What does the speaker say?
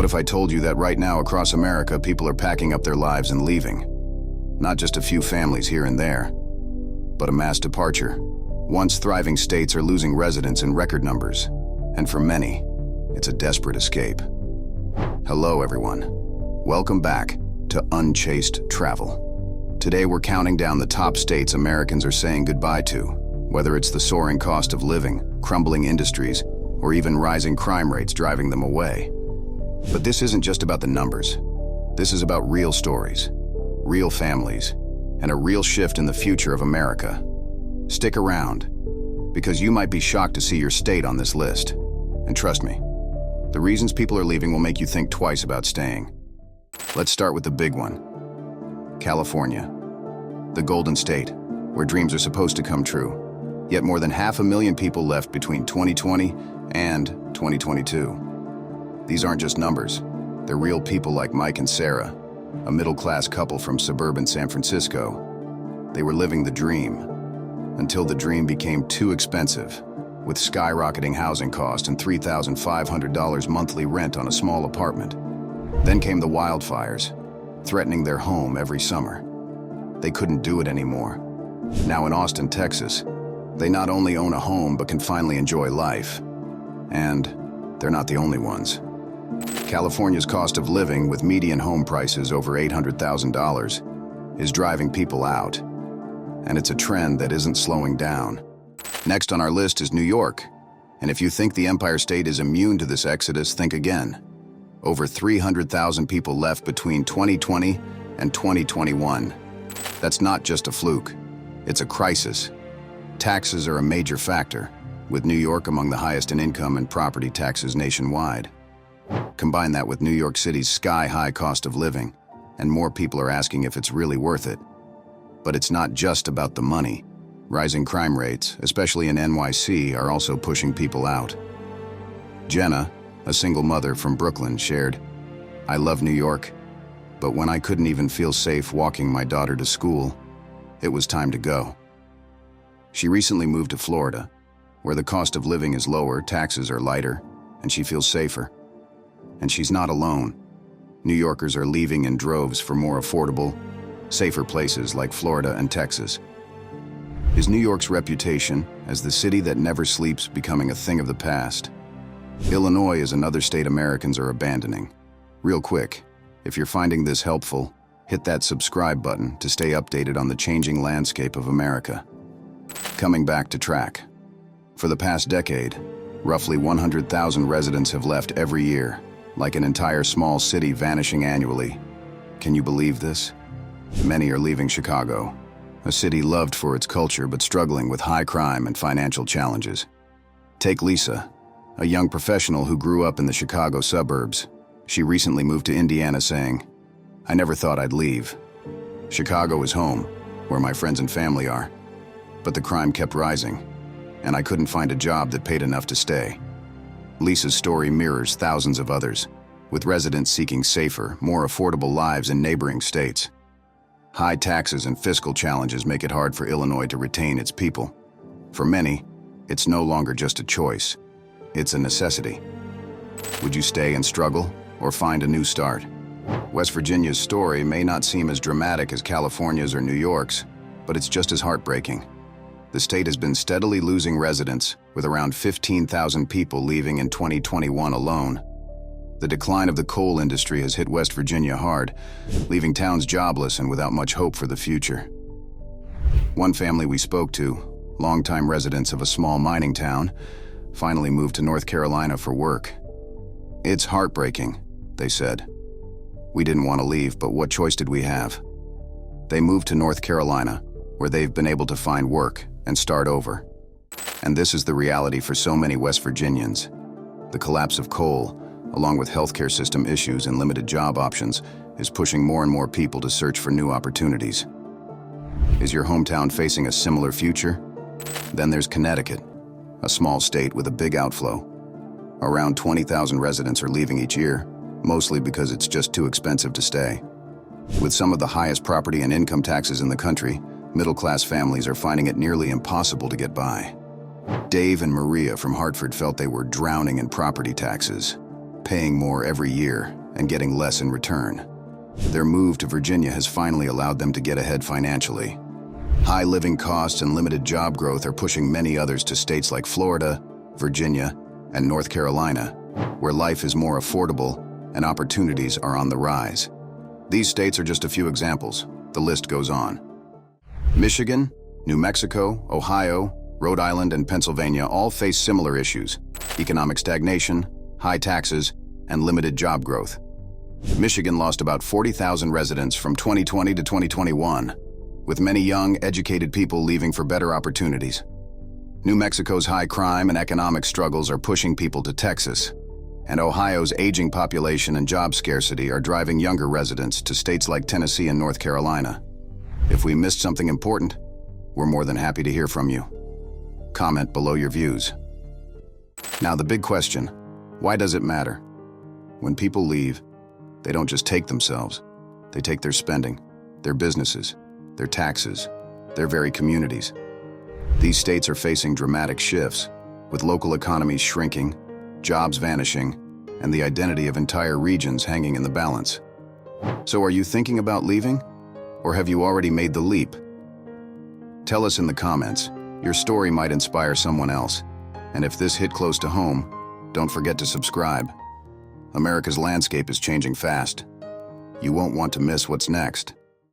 What if I told you that right now across America, people are packing up their lives and leaving? Not just a few families here and there, but a mass departure. Once thriving states are losing residents in record numbers, and for many, it's a desperate escape. Hello, everyone. Welcome back to Unchased Travel. Today, we're counting down the top states Americans are saying goodbye to, whether it's the soaring cost of living, crumbling industries, or even rising crime rates driving them away. But this isn't just about the numbers. This is about real stories, real families, and a real shift in the future of America. Stick around, because you might be shocked to see your state on this list. And trust me, the reasons people are leaving will make you think twice about staying. Let's start with the big one. California, the Golden State, where dreams are supposed to come true. Yet more than 500,000 people left between 2020 and 2022. These aren't just numbers. They're real people like Mike and Sarah, a middle-class couple from suburban San Francisco. They were living the dream until the dream became too expensive, with skyrocketing housing costs and $3,500 monthly rent on a small apartment. Then came the wildfires, threatening their home every summer. They couldn't do it anymore. Now in Austin, Texas, they not only own a home but can finally enjoy life. And they're not the only ones. California's cost of living, with median home prices over $800,000, is driving people out. And it's a trend that isn't slowing down. Next on our list is New York. And if you think the Empire State is immune to this exodus, think again. Over 300,000 people left between 2020 and 2021. That's not just a fluke. It's a crisis. Taxes are a major factor, with New York among the highest in income and property taxes nationwide. Combine that with New York City's sky-high cost of living, and more people are asking if it's really worth it. But it's not just about the money. Rising crime rates, especially in NYC, are also pushing people out. Jenna, a single mother from Brooklyn, shared, "I love New York, but when I couldn't even feel safe walking my daughter to school, it was time to go." She recently moved to Florida, where the cost of living is lower, taxes are lighter, and she feels safer. And she's not alone. New Yorkers are leaving in droves for more affordable, safer places like Florida and Texas. Is New York's reputation as the city that never sleeps becoming a thing of the past? Illinois is another state Americans are abandoning. Real quick, if you're finding this helpful, hit that subscribe button to stay updated on the changing landscape of America. Coming back to track. For the past decade, roughly 100,000 residents have left every year, like an entire small city vanishing annually. Can you believe this? Many are leaving Chicago, a city loved for its culture but struggling with high crime and financial challenges. Take Lisa, a young professional who grew up in the Chicago suburbs. She recently moved to Indiana saying, "I never thought I'd leave. Chicago is home, where my friends and family are. But the crime kept rising, and I couldn't find a job that paid enough to stay." Lisa's story mirrors thousands of others, with residents seeking safer, more affordable lives in neighboring states. High taxes and fiscal challenges make it hard for Illinois to retain its people. For many, it's no longer just a choice. It's a necessity. Would you stay and struggle, or find a new start? West Virginia's story may not seem as dramatic as California's or New York's, but it's just as heartbreaking. The state has been steadily losing residents, with around 15,000 people leaving in 2021 alone. The decline of the coal industry has hit West Virginia hard, leaving towns jobless and without much hope for the future. One family we spoke to, longtime residents of a small mining town, finally moved to North Carolina for work. "It's heartbreaking," they said. "We didn't want to leave, but what choice did we have?" They moved to North Carolina, where they've been able to find work and start over. And this is the reality for so many West Virginians. The collapse of coal, along with healthcare system issues and limited job options, is pushing more and more people to search for new opportunities. Is your hometown facing a similar future? Then there's Connecticut, a small state with a big outflow. Around 20,000 residents are leaving each year, mostly because it's just too expensive to stay. With some of the highest property and income taxes in the country, middle-class families are finding it nearly impossible to get by. Dave and Maria from Hartford felt they were drowning in property taxes. paying more every year and getting less in return. Their move to Virginia has finally allowed them to get ahead financially. High living costs and limited job growth are pushing many others to states like Florida, Virginia, and North Carolina, where life is more affordable and opportunities are on the rise. These states are just a few examples. The list goes on. Michigan, New Mexico, Ohio, Rhode Island, and Pennsylvania all face similar issues: economic stagnation, high taxes, and limited job growth. Michigan lost about 40,000 residents from 2020 to 2021, with many young, educated people leaving for better opportunities. New Mexico's high crime and economic struggles are pushing people to Texas, and Ohio's aging population and job scarcity are driving younger residents to states like Tennessee and North Carolina. If we missed something important, we're more than happy to hear from you. Comment below your views. Now the big question, why does it matter? When people leave, they don't just take themselves, they take their spending, their businesses, their taxes, their very communities. These states are facing dramatic shifts, with local economies shrinking, jobs vanishing, and the identity of entire regions hanging in the balance. So are you thinking about leaving? Or have you already made the leap? Tell us in the comments. Your story might inspire someone else. And if this hit close to home, don't forget to subscribe. America's landscape is changing fast. You won't want to miss what's next.